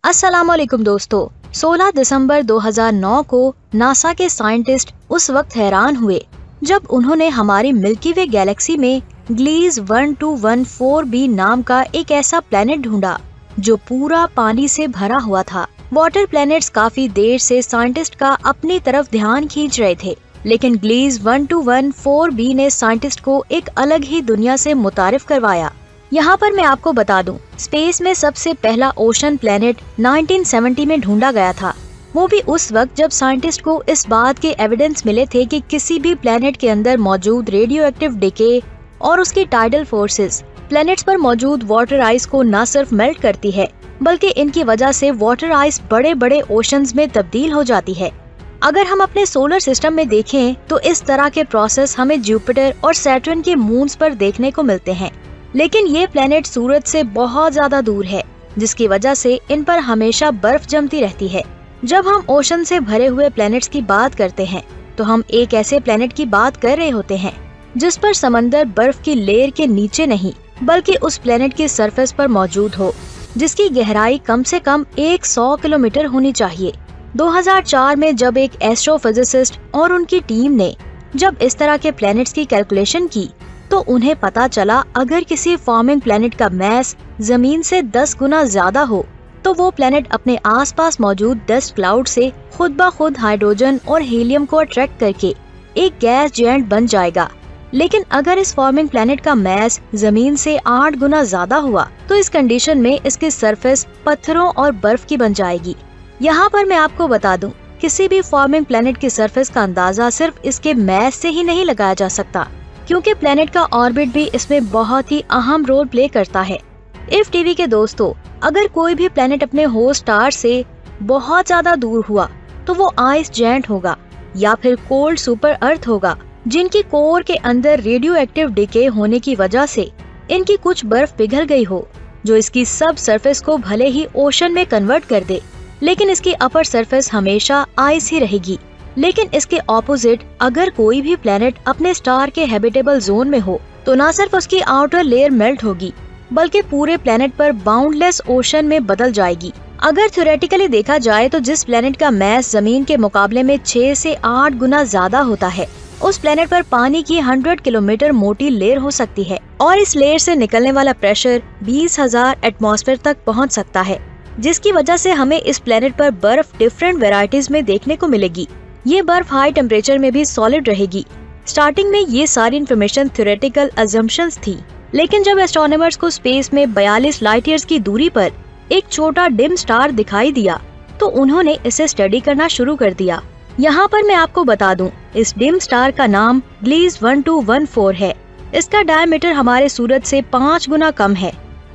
अस्सलामुअलैकुम दोस्तों, 16 दिसंबर 2009 को नासा के साइंटिस्ट उस वक्त हैरान हुए जब उन्होंने हमारी मिल्की वे गैलेक्सी में ग्लीज 1214b नाम का एक ऐसा प्लेनेट ढूंढा जो पूरा पानी से भरा हुआ था। वाटर प्लैनेट्स काफी देर से साइंटिस्ट का अपनी तरफ ध्यान खींच रहे थे, लेकिन ग्लीज 1214b ने साइंटिस्ट को एक अलग ही दुनिया से मुतारिफ करवाया। यहाँ पर मैं आपको बता दूं, स्पेस में सबसे पहला ओशन प्लेनेट 1970 में ढूंढा गया था। वो भी उस वक्त जब साइंटिस्ट को इस बात के एविडेंस मिले थे कि किसी भी प्लेनेट के अंदर मौजूद रेडियो एक्टिव डिके और उसकी टाइडल फोर्सेस प्लेनेट्स पर मौजूद वाटर आइस को न सिर्फ मेल्ट करती है, बल्कि इनकी वजह से वाटर आइस बड़े बड़े ओशंस में तब्दील हो जाती है। अगर हम अपने सोलर सिस्टम में देखें तो इस तरह के प्रोसेस हमें जुपिटर और सैटर्न के मून्स पर देखने को मिलते हैं, लेकिन ये प्लेनेट सूरज से बहुत ज्यादा दूर है, जिसकी वजह से इन पर हमेशा बर्फ जमती रहती है। जब हम ओशन से भरे हुए प्लेनेट्स की बात करते हैं तो हम एक ऐसे प्लेनेट की बात कर रहे होते हैं जिस पर समंदर बर्फ की लेयर के नीचे नहीं बल्कि उस प्लेनेट की सरफेस पर मौजूद हो, जिसकी गहराई कम से कम 100 किलोमीटर होनी चाहिए। 2004 में जब एक एस्ट्रोफिजिसिस्ट और उनकी टीम ने जब इस तरह के प्लेनेट्स की कैलकुलेशन की तो उन्हें पता चला अगर किसी फॉर्मिंग प्लेनेट का मैस जमीन से 10 गुना ज्यादा हो तो वो प्लेनेट अपने आसपास मौजूद डस्ट क्लाउड से खुद ब खुद हाइड्रोजन और हीलियम को अट्रैक्ट करके एक गैस जायंट बन जाएगा। लेकिन अगर इस फॉर्मिंग प्लेनेट का मैस जमीन से 8 गुना ज्यादा हुआ तो इस कंडीशन में इसकी सरफेस पत्थरों और बर्फ की बन जाएगी। यहाँ पर मैं आपको बता दूं, किसी भी फॉर्मिंग प्लेनेट की सरफेस का अंदाजा सिर्फ इसके मैस से ही नहीं लगाया जा सकता, क्योंकि प्लेनेट का ऑर्बिट भी इसमें बहुत ही अहम रोल प्ले करता है। इफ टीवी के दोस्तों, अगर कोई भी प्लेनेट अपने होस्ट स्टार से बहुत ज्यादा दूर हुआ तो वो आइस जायंट होगा या फिर कोल्ड सुपर अर्थ होगा, जिनकी कोर के अंदर रेडियो एक्टिव डिके होने की वजह से इनकी कुछ बर्फ पिघल गई हो, जो इसकी सब सरफेस को भले ही ओशन में कन्वर्ट कर दे, लेकिन इसकी अपर सरफेस हमेशा आइस ही रहेगी। लेकिन इसके ऑपोजिट अगर कोई भी प्लेनेट अपने स्टार के हैबिटेबल जोन में हो तो न सिर्फ उसकी आउटर लेयर मेल्ट होगी बल्कि पूरे प्लेनेट पर बाउंडलेस ओशन में बदल जाएगी। अगर थ्योरेटिकली देखा जाए तो जिस प्लेनेट का मैस जमीन के मुकाबले में 6 से 8 गुना ज्यादा होता है, उस प्लेनेट पर पानी की 100 किलोमीटर मोटी लेयर हो सकती है और इस लेयर से निकलने वाला प्रेशर 20,000 एटमॉस्फेयर तक पहुंच सकता है, जिसकी वजह से हमें इस प्लेनेट पर बर्फ डिफरेंट वेराइटीज में देखने को मिलेगी। ये बर्फ हाई टेम्परेचर में भी सॉलिड रहेगी। स्टार्टिंग में ये सारी इन्फॉर्मेशन थ्योरेटिकल अजम्पशंस थी, लेकिन जब एस्ट्रोनॉमर्स को स्पेस में 42 लाइट ईयर्स की दूरी पर एक छोटा डिम स्टार दिखाई दिया तो उन्होंने इसे स्टडी करना शुरू कर दिया। यहाँ पर मैं आपको बता दूं, इस डिम स्टार का नाम ग्लीज 1214 है। इसका डायमीटर हमारे सूरज से 5 गुना कम है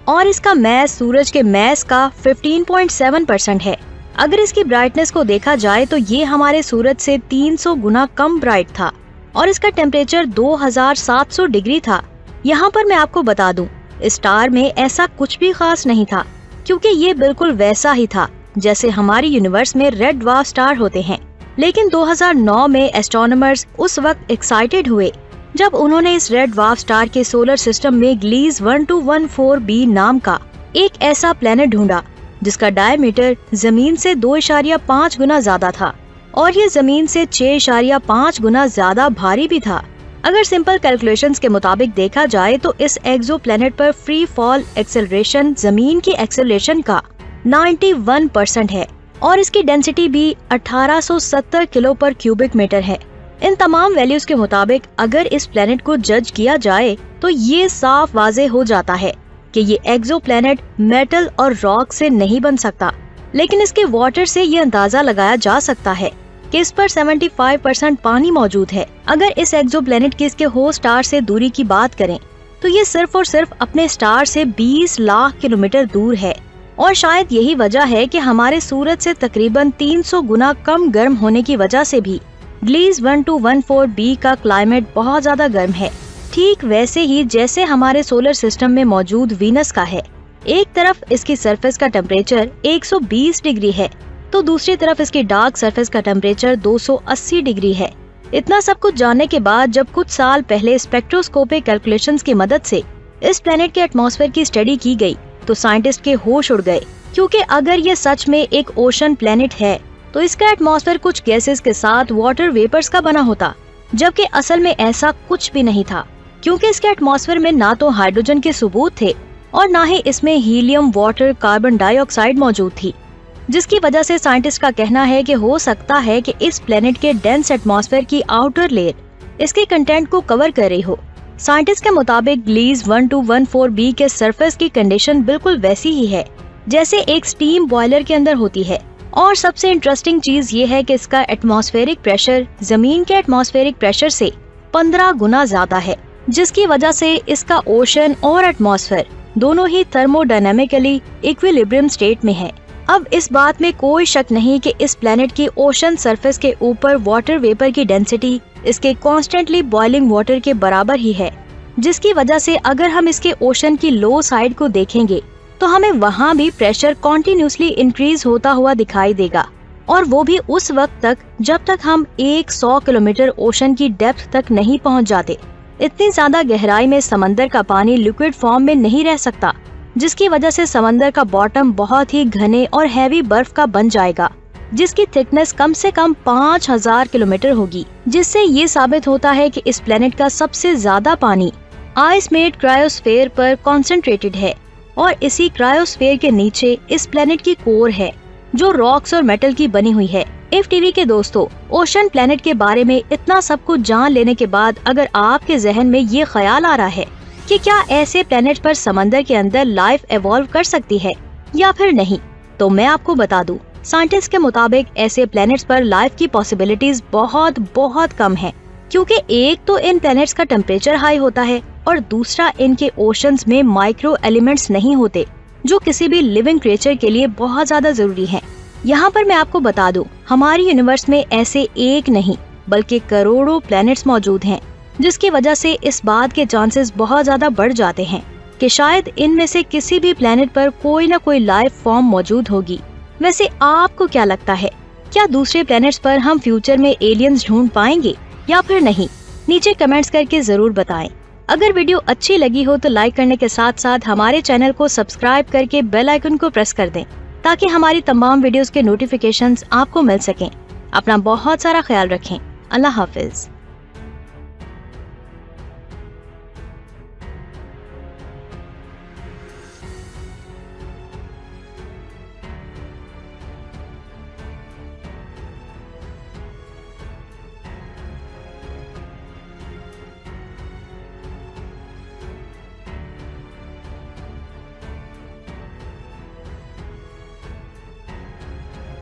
और इसका मैस सूरज के मैस का 15.7% है। अगर इसकी ब्राइटनेस को देखा जाए तो ये हमारे सूरज से 300 गुना कम ब्राइट था और इसका टेम्परेचर 2700 डिग्री था। यहाँ पर मैं आपको बता दूं, इस स्टार में ऐसा कुछ भी खास नहीं था, क्योंकि ये बिल्कुल वैसा ही था जैसे हमारी यूनिवर्स में रेड ड्वार्फ स्टार होते हैं। लेकिन 2009 में एस्ट्रोनॉमर्स उस वक्त एक्साइटेड हुए जब उन्होंने इस रेड ड्वार्फ स्टार के सोलर सिस्टम में ग्लीज 1214b नाम का एक ऐसा प्लेनेट ढूंढा जिसका डायमीटर जमीन से 2.5 गुना ज्यादा था और ये जमीन से 6.5 गुना ज्यादा भारी भी था। अगर सिंपल कैलकुलेशंस के मुताबिक देखा जाए तो इस एक्सो प्लेनेट पर फ्री फॉल एक्सेलरेशन जमीन की एक्सेलरेशन का 91% है और इसकी डेंसिटी भी 1870 किलो पर क्यूबिक मीटर है। इन तमाम वैल्यूज के मुताबिक अगर इस प्लेनेट को जज किया जाए तो ये साफ वाजे हो जाता है कि ये एक्सो प्लेनेट मेटल और रॉक से नहीं बन सकता, लेकिन इसके वाटर से ये अंदाजा लगाया जा सकता है कि इस पर 75% पानी मौजूद है। अगर इस एक्सो प्लेनेट की इसके होस्ट स्टार से दूरी की बात करें तो ये सिर्फ और सिर्फ अपने स्टार से 20 लाख किलोमीटर दूर है और शायद यही वजह है कि हमारे सूरज से तकरीबन 300 गुना कम गर्म होने की वजह से भी ग्लीज 1214b का क्लाइमेट बहुत ज्यादा गर्म है, ठीक वैसे ही जैसे हमारे सोलर सिस्टम में मौजूद वीनस का है। एक तरफ इसकी सरफेस का टेम्परेचर 120 डिग्री है तो दूसरी तरफ इसकी डार्क सरफेस का टेम्परेचर 280 डिग्री है। इतना सब कुछ जानने के बाद जब कुछ साल पहले स्पेक्ट्रोस्कोपिक कैलकुलेशंस की मदद से इस प्लेनेट के एटमॉस्फेयर की स्टडी की गई तो साइंटिस्ट के होश उड़ गए क्योंकि अगर ये सच में एक ओशन प्लेनेट है तो इसका एटमॉस्फेयर कुछ गैसेस के साथ वाटर वेपर्स का बना होता, जबकि असल में ऐसा कुछ भी नहीं था, क्योंकि इसके एटमॉस्फेयर में ना तो हाइड्रोजन के सबूत थे और ना ही इसमें हीलियम, वाटर, कार्बन डाइऑक्साइड मौजूद थी, जिसकी वजह से साइंटिस्ट का कहना है कि हो सकता है कि इस प्लेनेट के डेंस एटमॉस्फेयर की आउटर लेयर इसके कंटेंट को कवर कर रही हो। साइंटिस्ट के मुताबिक ग्लीज 1214b के सरफेस की कंडीशन बिल्कुल वैसी ही है जैसे एक स्टीम बॉयलर के अंदर होती है, और सबसे इंटरेस्टिंग चीज ये है कि इसका एटमॉस्फेरिक प्रेशर जमीन के एटमॉस्फेरिक प्रेशर से 15 गुना ज्यादा है, जिसकी वजह से इसका ओशन और एटमॉस्फेयर दोनों ही थर्मोडायनेमिकली इक्विलिब्रियम स्टेट में है। अब इस बात में कोई शक नहीं कि इस प्लेनेट की ओशन सरफेस के ऊपर वाटर वेपर की डेंसिटी इसके कॉन्स्टेंटली बॉइलिंग वाटर के बराबर ही है, जिसकी वजह से अगर हम इसके ओशन की लो साइड को देखेंगे तो हमें वहाँ भी प्रेशर कॉन्टिन्यूसली इंक्रीज होता हुआ दिखाई देगा, और वो भी उस वक्त तक जब तक हम 100 किलोमीटर ओशन की डेप्थ तक नहीं पहुँच जाते। इतनी ज्यादा गहराई में समंदर का पानी लिक्विड फॉर्म में नहीं रह सकता, जिसकी वजह से समंदर का बॉटम बहुत ही घने और हैवी बर्फ का बन जाएगा, जिसकी थिकनेस कम से कम 5000 किलोमीटर होगी, जिससे ये साबित होता है कि इस प्लेनेट का सबसे ज्यादा पानी आइस मेड क्रायोस्फेयर पर कॉन्सेंट्रेटेड है, और इसी क्रायोस्फेयर के नीचे इस प्लेनेट की कोर है जो रॉक्स और मेटल की बनी हुई है। इफ टीवी के दोस्तों, ओशन प्लेनेट के बारे में इतना सब कुछ जान लेने के बाद अगर आपके जहन में ये ख्याल आ रहा है कि क्या ऐसे प्लेनेट पर समंदर के अंदर लाइफ एवॉल्व कर सकती है या फिर नहीं, तो मैं आपको बता दूं, साइंटिस्ट के मुताबिक ऐसे प्लेनेट्स पर लाइफ की पॉसिबिलिटीज बहुत बहुत कम है, क्योंकि एक तो इन प्लेनेट्स का टेम्परेचर हाई होता है और दूसरा इनके ओशंस में माइक्रो एलिमेंट्स नहीं होते जो किसी भी लिविंग क्रिएचर के लिए बहुत ज्यादा जरूरी हैं। यहाँ पर मैं आपको बता दूं, हमारी यूनिवर्स में ऐसे एक नहीं बल्कि करोड़ों प्लैनेट्स मौजूद हैं, जिसकी वजह से इस बात के चांसेस बहुत ज्यादा बढ़ जाते हैं कि शायद इनमें से किसी भी प्लैनेट पर कोई न कोई लाइफ फॉर्म मौजूद होगी। वैसे आपको क्या लगता है, क्या दूसरे प्लैनेट्स पर हम फ्यूचर में एलियंस ढूंढ पाएंगे या फिर नहीं? नीचे कमेंट्स करके जरूर बताएं। अगर वीडियो अच्छी लगी हो तो लाइक करने के साथ साथ हमारे चैनल को सब्सक्राइब करके बेल आइकन को प्रेस कर दें, ताकि हमारी तमाम वीडियोस के नोटिफिकेशंस आपको मिल सकें। अपना बहुत सारा ख्याल रखें। अल्लाह हाफिज।